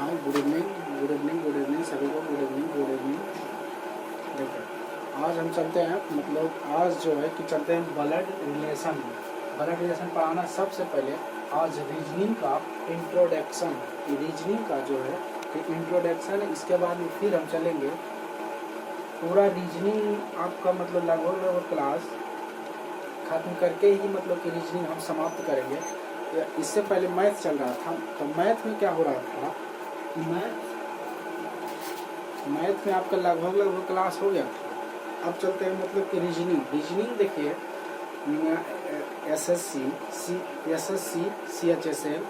हाय, good evening, good evening, good evening सभी को, good evening, good evening. देखो आज हम चलते हैं, मतलब आज जो है कि चलते हैं ब्लड रिलेशन में। ब्लड रिलेशन पढ़ाना सबसे पहले आज रीजनिंग का इंट्रोडक्शन है। रीजनिंग का जो है कि इंट्रोडक्शन है, इसके बाद में फिर हम चलेंगे पूरा रीजनिंग आपका मतलब लगभग क्लास खत्म करके ही मतलब कि रीजनिंग हम समाप्त करेंगे। इससे पहले मैथ चल रहा था, तो मैथ में क्या हो रहा था कि मैथ में आपका लगभग क्लास हो गया था। अब चलते हैं मतलब कि रीजनिंग देखिए, एसएससी, सीएचएसएल,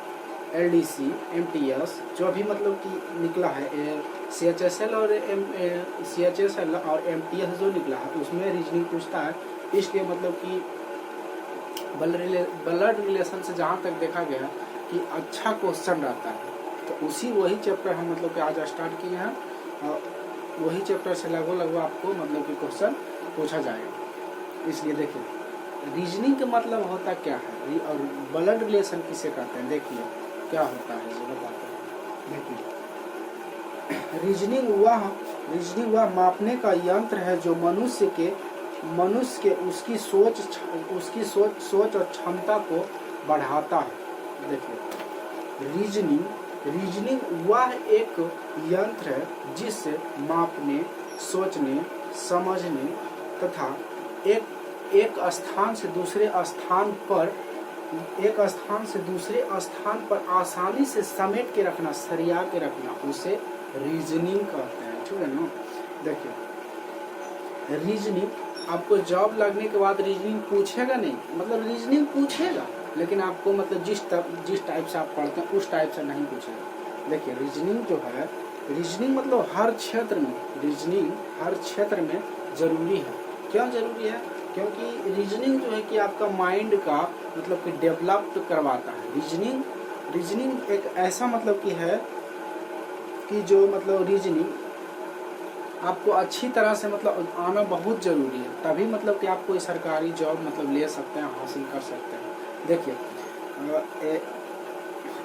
एलडीसी, एमटीएस जो भी मतलब कि निकला है, सीएचएसएल और सीएचएसएल और एमटीएस जो निकला है उसमें रीजनिंग पूछता है। इसलिए मतलब कि ब्लड रिलेशन से जहाँ तक देखा गया कि अच्छा क्वेश्चन रहता है, तो वही चैप्टर हम मतलब कि आज स्टार्ट किए हैं और वही चैप्टर से लगभग आपको मतलब कि क्वेश्चन पूछा जाएगा। इसलिए देखिए रीजनिंग का मतलब होता क्या है और ब्लड रिलेशन किसे कहते हैं, देखिए क्या होता है ये बताते हैं। देखिए रीजनिंग वह मापने का यंत्र है जो मनुष्य के उसकी सोच और क्षमता को बढ़ाता है। देखिए रीजनिंग वह एक यंत्र है जिससे मापने, सोचने, समझने तथा एक स्थान से दूसरे स्थान पर आसानी से समेट के रखना, सरिया के रखना, उसे रीजनिंग कहते हैं। ठीक है ना। देखिए रीजनिंग आपको जॉब लगने के बाद रीजनिंग पूछेगा नहीं, मतलब रीजनिंग पूछेगा लेकिन आपको मतलब जिस टाइप से आप पढ़ते हैं उस टाइप से नहीं पूछेगा। देखिए रीजनिंग जो है, रीजनिंग मतलब हर क्षेत्र में जरूरी है। क्यों जरूरी है? क्योंकि रीजनिंग जो है कि आपका माइंड का मतलब कि डेवलप करवाता है। रीजनिंग एक ऐसा मतलब कि है कि जो मतलब रीजनिंग आपको अच्छी तरह से मतलब आना बहुत ज़रूरी है, तभी मतलब कि आप कोई सरकारी जॉब मतलब ले सकते हैं, हासिल कर सकते हैं। देखिए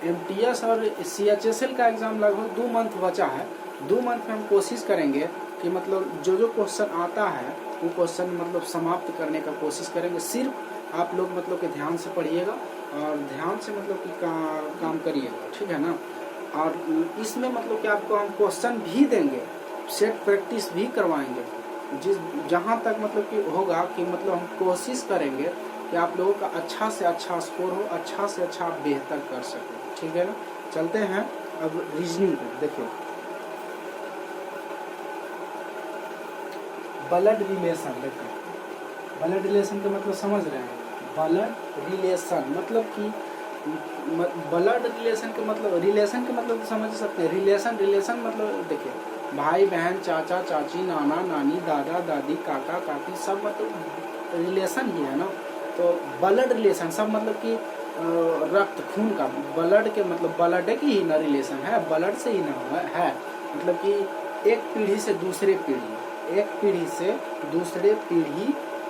एमटीएस और सीएचएसएल का एग्ज़ाम लगभग 2 मंथ बचा है। 2 मंथ में हम कोशिश करेंगे कि मतलब जो क्वेश्चन आता है वो क्वेश्चन मतलब समाप्त करने का कोशिश करेंगे। सिर्फ आप लोग मतलब कि ध्यान से पढ़िएगा और ध्यान से मतलब कि काम करिएगा, ठीक है ना। और इसमें मतलब कि आपको हम क्वेश्चन भी देंगे, सेट प्रैक्टिस भी करवाएंगे, जहाँ तक मतलब कि होगा कि मतलब हम कोशिश करेंगे कि आप लोगों का अच्छा से अच्छा स्कोर हो, अच्छा से अच्छा आप बेहतर कर सकें। ठीक है ना। चलते हैं अब रीजनिंग को। देखिए ब्लड रिलेशन, देखिए ब्लड रिलेशन का मतलब समझ रहे हैं। ब्लड रिलेशन मतलब कि ब्लड रिलेशन के मतलब तो समझ सकते हैं। रिलेशन मतलब देखिए भाई बहन, चाचा चाची, नाना नानी, दादा दादी, काका काकी, सब मतलब रिलेशन ही है ना। तो ब्लड रिलेशन सब मतलब कि रक्त खून का, ब्लड के मतलब ब्लड की ही ना रिलेशन है, ब्लड से ही ना है। मतलब कि एक पीढ़ी से दूसरे पीढ़ी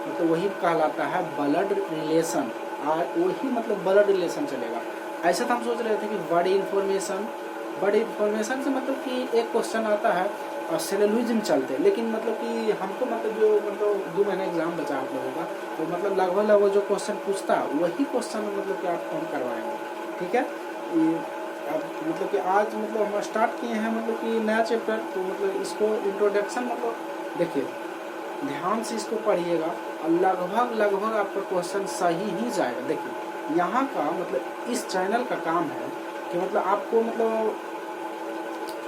मतलब वही कहलाता है ब्लड रिलेशन। और वही मतलब ब्लड रिलेशन चलेगा। ऐसा तो हम सोच रहे थे कि बड़ी इन्फॉर्मेशन से मतलब कि एक क्वेश्चन आता है और सिलोजिज्म चलते, लेकिन मतलब कि हमको मतलब जो मतलब 2 महीने एग्जाम बचा आप लोगों का, तो मतलब लगभग जो क्वेश्चन पूछता है वही क्वेश्चन मतलब कि आपको हम करवाएंगे। ठीक है। अब मतलब कि आज मतलब हम स्टार्ट किए हैं मतलब कि नया चैप्टर, तो मतलब इसको इंट्रोडक्शन मतलब देखिए ध्यान से इसको पढ़िएगा और लगभग आपका क्वेश्चन सही ही जाएगा। देखिए यहाँ का मतलब इस चैनल का काम है कि मतलब आपको मतलब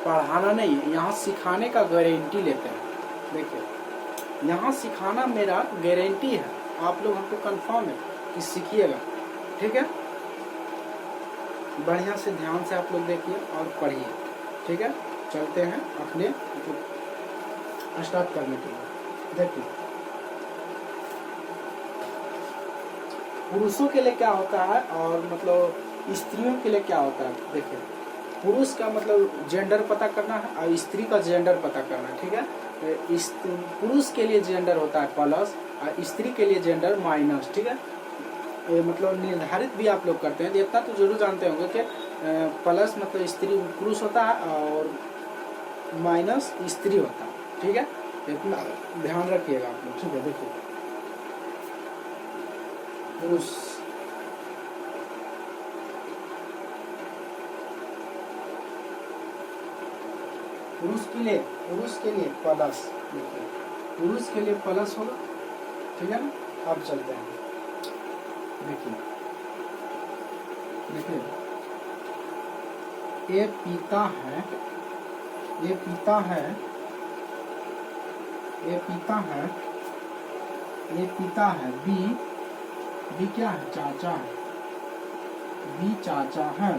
पढ़ाना नहीं, यहाँ सिखाने का गारंटी लेते हैं। देखिए यहाँ सिखाना मेरा गारंटी है, आप लोग हमको कंफर्म है कि सीखिएगा। ठीक है। बढ़िया से ध्यान से आप लोग देखिए और पढ़िए। ठीक है। चलते हैं अपने स्टार्ट करने के लिए। देखिए पुरुषों के लिए क्या होता है और मतलब स्त्रियों के लिए क्या होता है। देखिए पुरुष का मतलब जेंडर पता करना है और स्त्री का जेंडर पता करना है। ठीक है। पुरुष के लिए जेंडर होता है प्लस और स्त्री के लिए जेंडर माइनस। ठीक है। मतलब निर्धारित भी आप लोग करते हैं, इतना तो जरूर जानते होंगे कि प्लस मतलब स्त्री पुरुष होता है और माइनस स्त्री होता है, ठीक है, इतना ध्यान रखिएगा आप लोग, ठीक है। देखिए पुरुष, पुरुष के लिए प्लस, देखिए पुरुष के लिए प्लस होगा, ठीक है ना। अब चलते हैं, देखिए ये पिता है, ये पिता है, ये पिता है, ये पिता है। बी क्या है? चाचा है। बी चाचा है,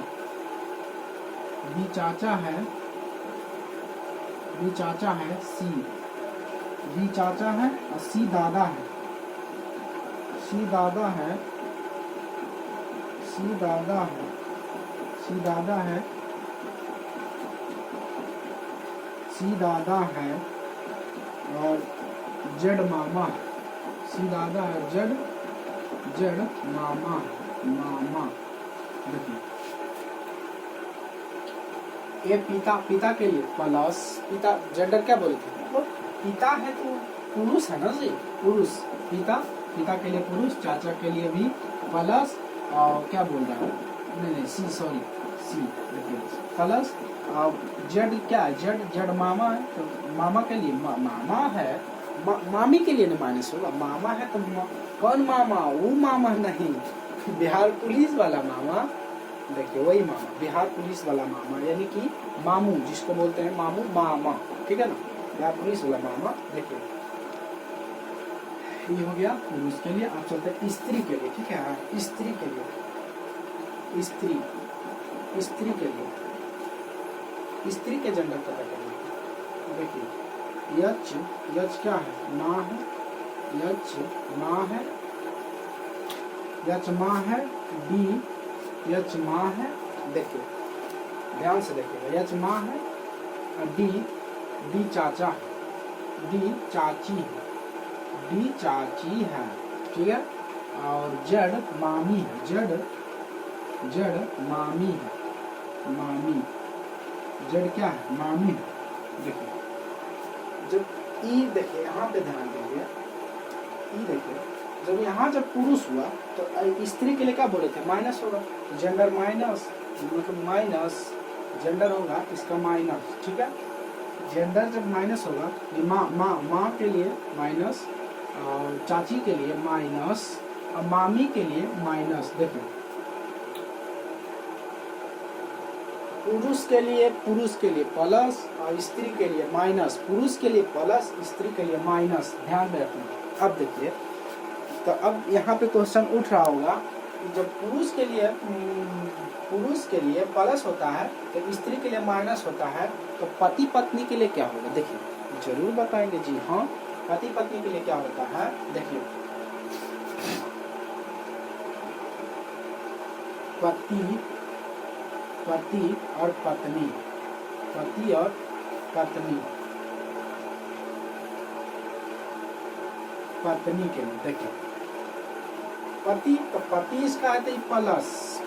बी चाचा है, बी चाचा है। सी, बी चाचा है और सी दादा है, सी दादा है, सी दादा है, सी दादा है, सी दादा है और जेड मामा है। सी दादा है, जेड मामा है, मामा। देखिए ये पिता के लिए प्लस, पिता जेंडर क्या बोले थे, मतलब पिता है तो पुरुष है ना जी, पुरुष। पिता के लिए पुरुष, चाचा के लिए भी प्लस, और क्या बोल रहा है, नहीं सी, सॉरी सी, देखिए प्लस। जेड क्या है? जेड मामा है, तो मामा के लिए मामा है, मामी के लिए नहीं माइनस होगा, मामा है तो कौन मामा? वो मामा नहीं, बिहार पुलिस वाला मामा। देखिए वही मामा, बिहार पुलिस वाला मामा, यानी कि मामू जिसको बोलते हैं मामू, मामा, ठीक है ना, बिहार पुलिस वाला मामा। देखिए ये हो गया पुरुष के लिए। आप चलते हैं स्त्री के लिए, ठीक है। स्त्री के लिए, स्त्री के लिए, स्त्री के जेंडर पता करिए। देखिए यच क्या है? माँ है, यच माँ है, यच माँ है। डी यच माँ है, देखिए ध्यान से देखिएगा, यच माँ है और डी चाचा है, डी चाची है, डी चाची है, ठीक है। और जेड मामी है, जेड मामी है, मामी। जेड क्या है? मामी है। देखिए जब ई, देखिए यहाँ पे ध्यान दीजिए, ई देखिए जब यहाँ जब पुरुष हुआ तो स्त्री के लिए क्या बोले थे? माइनस होगा, जेंडर माइनस, मतलब माइनस जेंडर होगा इसका माइनस, ठीक है। जेंडर जब माइनस होगा, माँ के लिए माइनस, और चाची के लिए माइनस, और मामी के लिए माइनस। देखिए पुरुष के लिए प्लस और स्त्री के लिए माइनस, पुरुष के लिए प्लस, स्त्री के लिए माइनस, ध्यान में रखना। अब देखिए तो अब यहाँ पे क्वेश्चन उठ रहा होगा कि जब पुरुष के लिए प्लस होता है तो स्त्री के लिए माइनस होता है, तो पति पत्नी के लिए क्या होगा? देखिए जरूर बताएंगे जी हाँ, पति पत्नी के लिए क्या होता है? देखिए पति और पत्नी, पति और पत्नी, पत्नी के लिए। देखिए पति, तो पति इसका है तो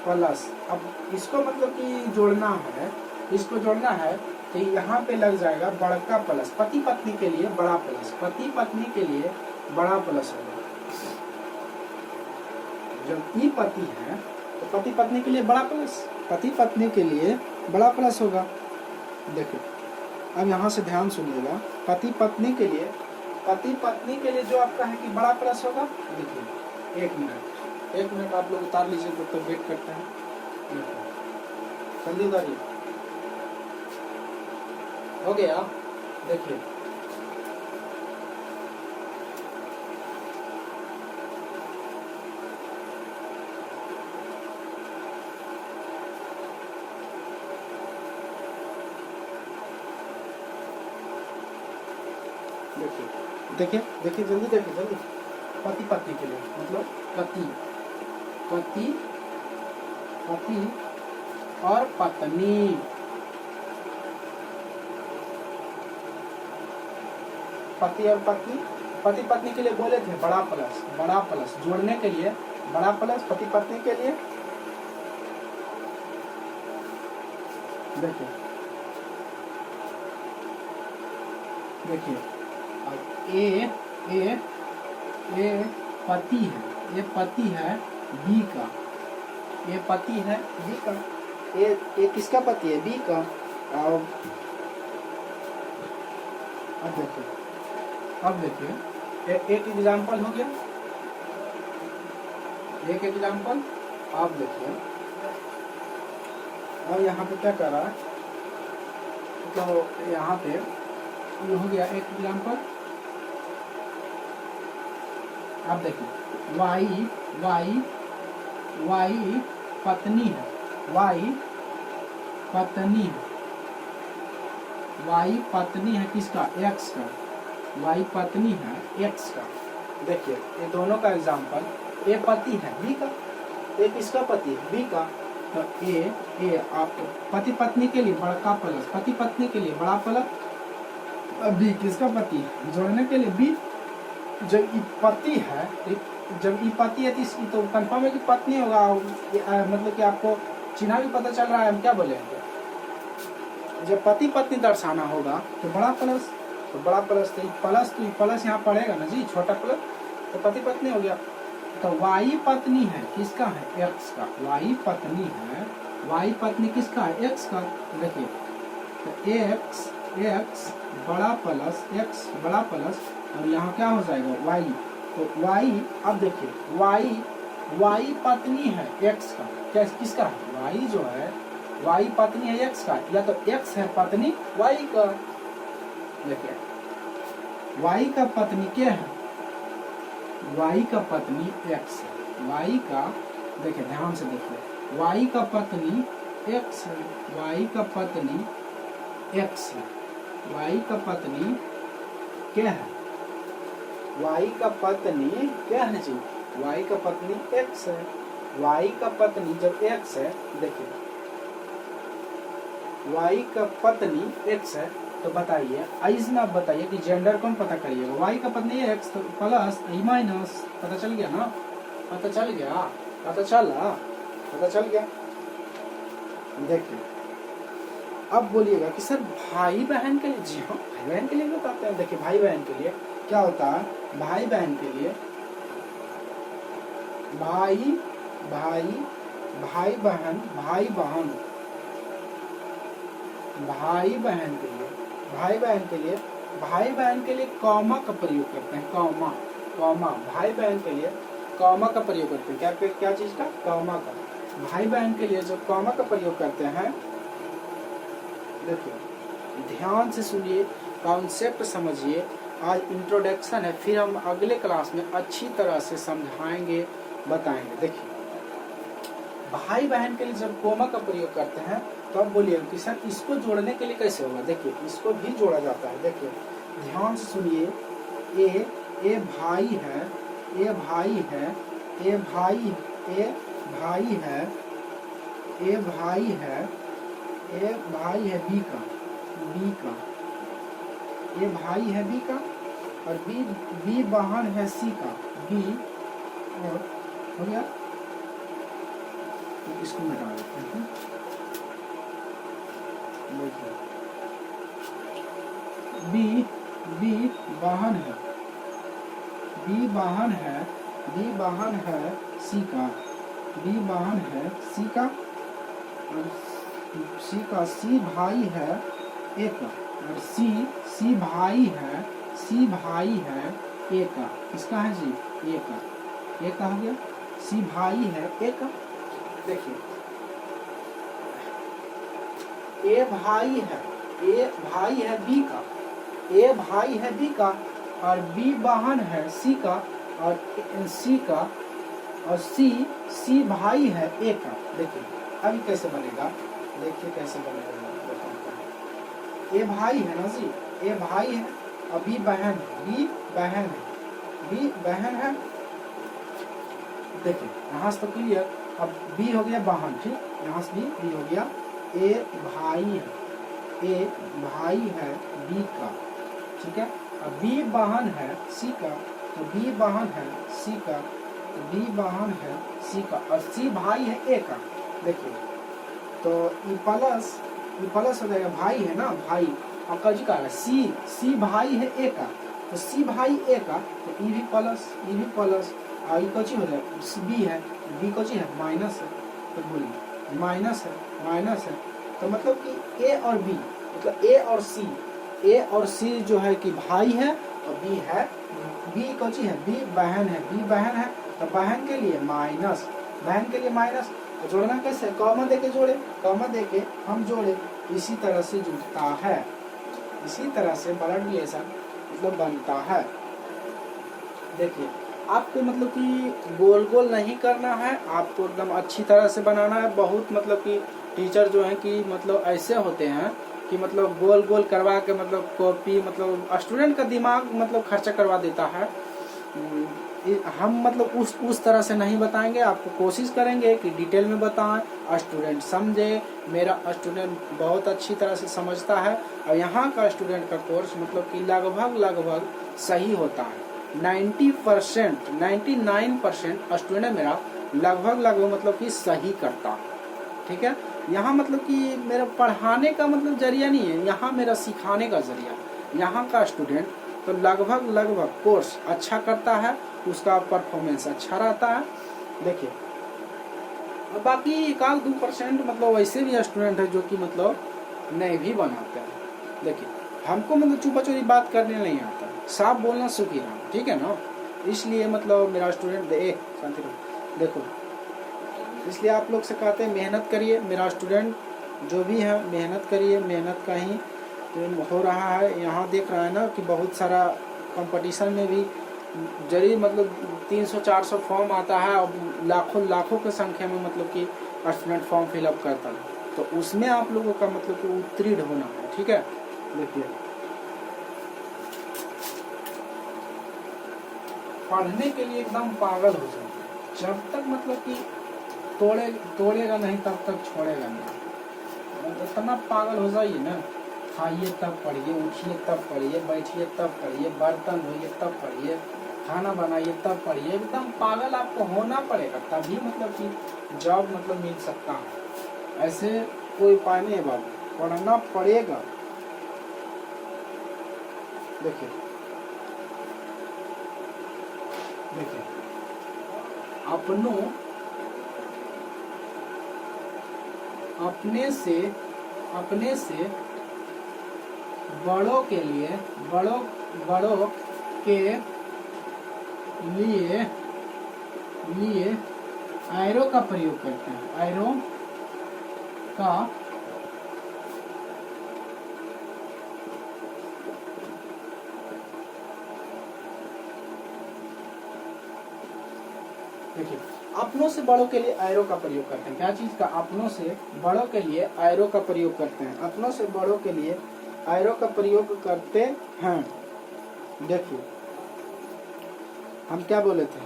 प्लस। अब इसको मतलब कि जोड़ना है, इसको जोड़ना है तो यहाँ पे लग जाएगा बड़का प्लस, पति पत्नी के लिए बड़ा प्लस, पति पत्नी के लिए बड़ा प्लस होगा। जब ई पति है तो पति पत्नी के लिए बड़ा प्लस, पति पत्नी के लिए बड़ा प्लस होगा। देखो अब यहाँ से ध्यान सुनिएगा, पति पत्नी के लिए जो आपका है कि बड़ा प्लस होगा। देखिए एक मिनट आप लोग उतार लीजिए, तो वेट करते हैं, जल्दी उतारिए, हो गया। देखिए देखिए जल्दी देखिए, जल्दी। पति पत्नी के लिए मतलब पति और पत्नी, पति और पत्नी, पति पत्नी के लिए बोले थे बड़ा प्लस जोड़ने के लिए बड़ा प्लस, पति पत्नी के लिए देखिए देखिए, अब ए पति है, ये पति है बी का, ये पति है बी का, ये किसका पति है? बी का। अब देखिए एक एग्जाम्पल हो गया, एक एग्जाम्पल। आप देखिए और यहाँ पे क्या कर रहा है, तो यहाँ पे ये हो गया एक एग्जाम्पल। आप देखिए वाई पत्नी है, वाई पत्नी है किसका? एक्स का। वाई पत्नी है एक्स का। देखिए ये दोनों का एग्जाम्पल, ए पति है बी का, ए किसका पति है? बी का। तो ए आप पति पत्नी के लिए बड़का प्लस, पति पत्नी के लिए बड़ा प्लस, बी किसका पति है? जोड़ने के लिए बी। जब ई पति है, जब ई पति है तो कंफर्म है कि पत्नी होगा, मतलब कि आपको चिन्ह भी पता चल रहा है, हम क्या बोलेंगे? जब पति पत्नी दर्शाना होगा तो बड़ा प्लस, तो बड़ा प्लस, तो प्लस यहाँ पड़ेगा ना जी, छोटा प्लस, तो पति पत्नी हो गया। तो वाई पत्नी है किसका है? एक्स का। वाई पत्नी है, वाई पत्नी किसका है? एक्स का। देखिए तो एक्स बड़ा प्लस, एक्स बड़ा प्लस, और यहाँ क्या हो जाएगा? वाई। तो वाई, अब देखिए वाई पत्नी है एक्स का, क्या किसका है? वाई जो है, वाई पत्नी है एक्स का, या तो एक्स है पत्नी वाई का। देखिए वाई का पत्नी क्या है? वाई का पत्नी एक्स है, वाई का, देखिए ध्यान से देखिए, वाई का पत्नी एक्स है, वाई का पत्नी एक्स है, वाई का पत्नी क्या है? वाई का पत्नी क्या है जी? वाई का पत्नी एक्स है। वाई का पत्नी जब एक्स है, देखिए वाई का पत्नी एक्स है, तो बताइए, इसमें आप बताइए कि जेंडर कौन पता करिएगा? वाई का पत्नी है एक्स, तो प्लस ई माइनस, पता चल गया ना? पता चल गया। देखिए अब बोलिएगा कि सर भाई बहन के लिए, जी हाँ भाई बहन के लिए बताते हैं। देखिए भाई बहन के लिए क्या होता है? भाई बहन के लिए भाई बहन, भाई बहन के लिए कॉमा का प्रयोग करते हैं, कॉमा भाई बहन के लिए कॉमा का प्रयोग करते हैं। क्या चीज का? कॉमा का। भाई बहन के लिए जो कॉमा का प्रयोग करते हैं, देखिए ध्यान से सुनिए, कॉन्सेप्ट समझिए। आज इंट्रोडक्शन है, फिर हम अगले क्लास में अच्छी तरह से समझाएंगे, बताएंगे। देखिए भाई बहन के लिए जब कॉमा का प्रयोग करते हैं, तो अब बोलिए कि सर इसको जोड़ने के लिए कैसे होगा? देखिए इसको भी जोड़ा जाता है। देखिए ध्यान से सुनिए, ए भाई है, ए भाई है बी का, ए भाई है बी का, और बी बहन है सी का, बी, और हो गया, तो इसको मिटा देते हैं। बी बहन है, बी बहन है सी का, बी बहन है सी का, और सी भाई है ए का, और सी भाई है ए का। किसका है जी? ए का हो गया, सी भाई है ए का। देखिए ए भाई है बी का, ए भाई है बी का, और बी बहन है सी का, और सी भाई है ए का। देखिए अभी कैसे बनेगा, देखिए कैसे बनेगा। ए भाई है ना जी, ए भाई है, और बी बहन है। देखिए यहाँ से तो क्लियर। अब बी हो गया बहन, ठीक, यहाँ से बी हो गया। ए भाई है बी का, ठीक है। अब बी बहन है सी का, तो बी बहन है सी का, तो बी बहन है सी का, और सी भाई है ए का। देखिए तो ई प्लस ये प्लस हो जाएगा, भाई है ना, भाई आपका जी का है सी भाई है ए का, तो सी भाई ए का, तो ई भी प्लस, आई कौची हो जाए बी है, बी कौची है माइनस है, तो बोलिए माइनस है, तो मतलब कि ए और बी, मतलब ए और सी जो है कि भाई है और बी है, बी कौची है बी बहन है, तो बहन के लिए माइनस, तो जोड़ना कैसे, कॉमा देके जोड़े, कॉमा देके हम जोड़े, इसी तरह से जुड़ता है, इसी तरह से ब्लड रिलेशन मतलब बनता है। देखिए आपको मतलब कि गोल गोल नहीं करना है, आपको एकदम अच्छी तरह से बनाना है। बहुत मतलब कि टीचर जो है कि मतलब ऐसे होते हैं कि मतलब गोल गोल करवा के मतलब कॉपी मतलब स्टूडेंट का दिमाग मतलब खर्चा करवा देता है। हम मतलब उस तरह से नहीं बताएंगे, आपको कोशिश करेंगे कि डिटेल में बताएं, स्टूडेंट समझे। मेरा स्टूडेंट बहुत अच्छी तरह से समझता है और यहाँ का स्टूडेंट का कोर्स मतलब कि लगभग सही होता है। 90% 99% स्टूडेंट मेरा लगभग मतलब कि सही करता है। ठीक है, यहाँ मतलब कि मेरा पढ़ाने का मतलब जरिया नहीं है, यहाँ मेरा सिखाने का जरिया। यहाँ का स्टूडेंट तो लगभग कोर्स अच्छा करता है, उसका परफॉर्मेंस अच्छा रहता है। देखिए बाकी 1-2% मतलब वैसे भी स्टूडेंट है जो कि मतलब नहीं भी बनाते हैं। देखिए हमको मतलब चुपा चोरी बात करने नहीं आता, साफ बोलना सीखी रहा, ठीक है ना। इसलिए मतलब मेरा स्टूडेंट शांति रहो, देखो इसलिए आप लोग से कहते हैं मेहनत करिए। मेरा स्टूडेंट जो भी है मेहनत करिए, मेहनत का ही तो हो रहा है। यहाँ देख रहा है ना कि बहुत सारा कंपटीशन में भी जरूर मतलब 300-400 फॉर्म आता है और लाखों के संख्या में मतलब कि स्टूडेंट फॉर्म फिलअप करता है, तो उसमें आप लोगों का मतलब कि उत्तीर्ण होना है। ठीक है, देखिए पढ़ने के लिए एकदम पागल हो जाए, जब तक मतलब कि तोड़ेगा नहीं तब तक छोड़ेगा नहीं। इतना पागल हो जाइए ना, खाइए तब पढ़िए, उठिए तब पढ़िए, बैठिए तब पढ़िए, बर्तन धोइए तब पढ़िए, खाना बनाइए तब पढ़िए। एकदम पागल आपको होना पड़ेगा, तभी मतलब कि जॉब मतलब मिल सकता है। ऐसे कोई उपाय नहीं है बाबू, पढ़ना पड़ेगा। देखिए अपने से बड़ों के लिए एरो का प्रयोग करते हैं। एरो का देखिए अपनों से बड़ों के लिए एरो का प्रयोग करते हैं। क्या चीज का, अपनों से बड़ों के लिए एरो का प्रयोग करते हैं। अपनों से बड़ों के लिए एरो का प्रयोग करते हैं। देखिए हम क्या बोले थे,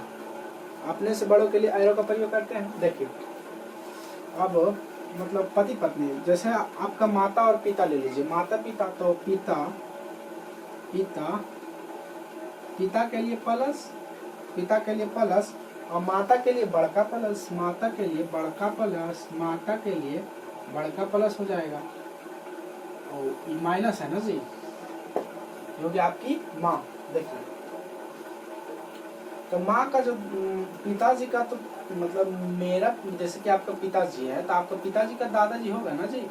अपने से बड़ों के लिए एरो का प्रयोग करते हैं। देखिए अब मतलब पति पत्नी, जैसे आपका माता और पिता ले लीजिए, माता पिता, तो पिता के लिए प्लस, पिता के लिए प्लस, और माता के लिए बड़का प्लस, माता के लिए बड़का प्लस, माता के लिए बड़का प्लस हो जाएगा, और माइनस है ना जी, क्योंकि आपकी माँ। देखिए तो माँ का जो पिताजी का, तो मतलब मेरा जैसे कि आपका पिताजी है तो आपका पिताजी का दादाजी होगा ना जी,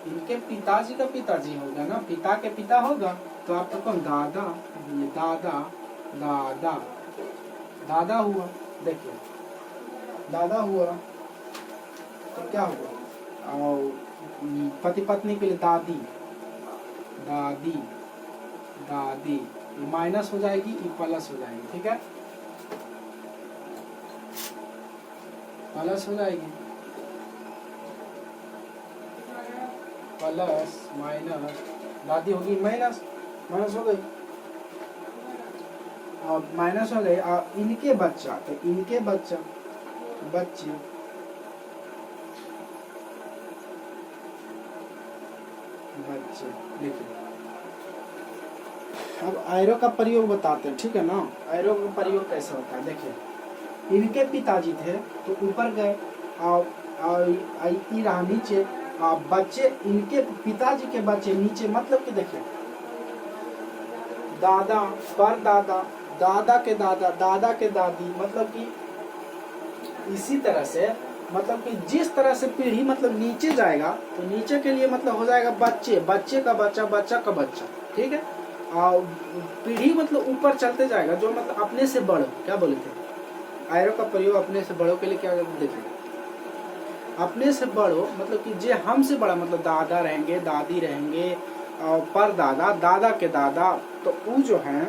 इनके पिताजी का पिताजी होगा ना, पिता के पिता होगा, तो आपका कौन, दादा, ये दादा हुआ। देखिए दादा हुआ तो क्या हुआ, और पति पत्नी के लिए दादी, माइनस हो जाएगी, ये प्लस हो जाएगी। ठीक है, प्लस हो जाएगी, प्लस माइनस, दादी होगी माइनस हो गई, और माइनस हो गई, और इनके बच्चा, तो इनके बच्चे देखिए अब एरो का प्रयोग बताते हैं। ठीक है ना, एरो का प्रयोग कैसे होता है। देखिए इनके पिताजी थे तो ऊपर गए, और रहा नीचे, बच्चे इनके पिताजी के बच्चे नीचे, मतलब कि देखिए दादा, परदादा, दादा के दादा, दादा के दादी, मतलब कि इसी तरह से, मतलब कि जिस तरह से पीढ़ी मतलब नीचे जाएगा तो नीचे के लिए मतलब हो जाएगा बच्चे, बच्चे का बच्चा, बच्चा का बच्चा, ठीक है। और पीढ़ी मतलब ऊपर चलते जाएगा, जो मतलब अपने से बड़ो, क्या बोले थे, आयरो का प्रयोग अपने से बड़ों के लिए क्या देखें, अपने से बड़ो मतलब कि जे हमसे बड़ा, मतलब दादा रहेंगे, दादी रहेंगे, और परदादा, दादा के दादा, तो वो जो है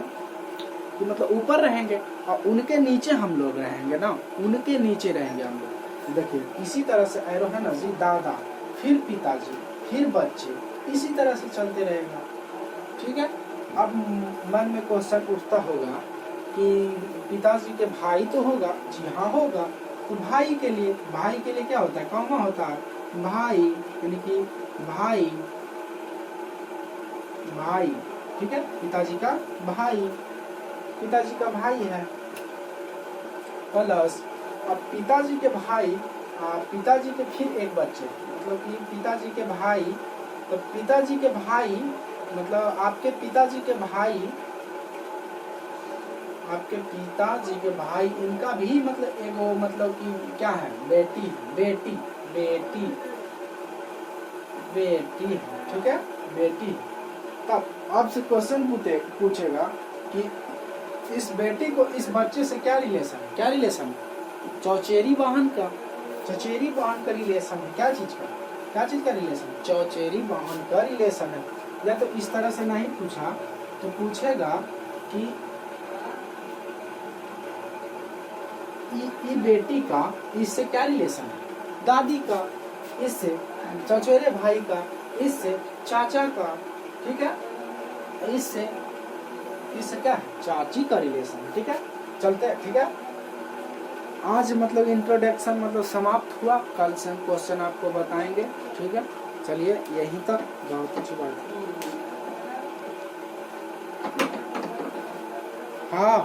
कि मतलब ऊपर रहेंगे और उनके नीचे हम लोग रहेंगे ना, उनके नीचे रहेंगे हम लोग। देखिए इसी तरह से एरो है ना जी, दादा, फिर पिताजी, फिर बच्चे, इसी तरह से चलते रहेगा, ठीक है। अब मन में क्वेश्चन उठता होगा कि पिताजी के भाई तो होगा, जी हाँ होगा, तो भाई के लिए क्या होता है, कौन होता है, भाई, यानी कि भाई, भाई, ठीक है, पिताजी का भाई, पिताजी का भाई है, प्लस अब पिताजी के भाई, पिताजी के फिर एक बच्चे, मतलब कि पिताजी के भाई, तो पिताजी के भाई मतलब आपके पिताजी के भाई, आपके पिताजी के भाई, इनका भी मतलब एगो मतलब कि क्या है, बेटी, बेटी, बेटी, बेटी, ठीक है, बेटी। तब आपसे क्वेश्चन पूछेगा कि इस बेटी को इस बच्चे से क्या रिलेशन है, क्या रिलेशन है, चौचेरी वाहन का, चचेरी वाहन का रिलेशन है, क्या चीज का रिलेशन है, चौचेरी वाहन का रिलेशन है। या तो इस तरह से नहीं पूछा तो पूछेगा कि ये बेटी का इससे क्या रिलेशन है, दादी का इससे, चचेरे भाई का इससे, चाचा का, ठीक है, इससे क्या है, चाची का रिलेशन, ठीक है। चलते हैं, ठीक है। आज मतलब इंट्रोडक्शन मतलब समाप्त हुआ, कल से हम क्वेश्चन आपको बताएंगे, ठीक है। चलिए यहीं तक, बहुत अच्छी बात है। हाँ।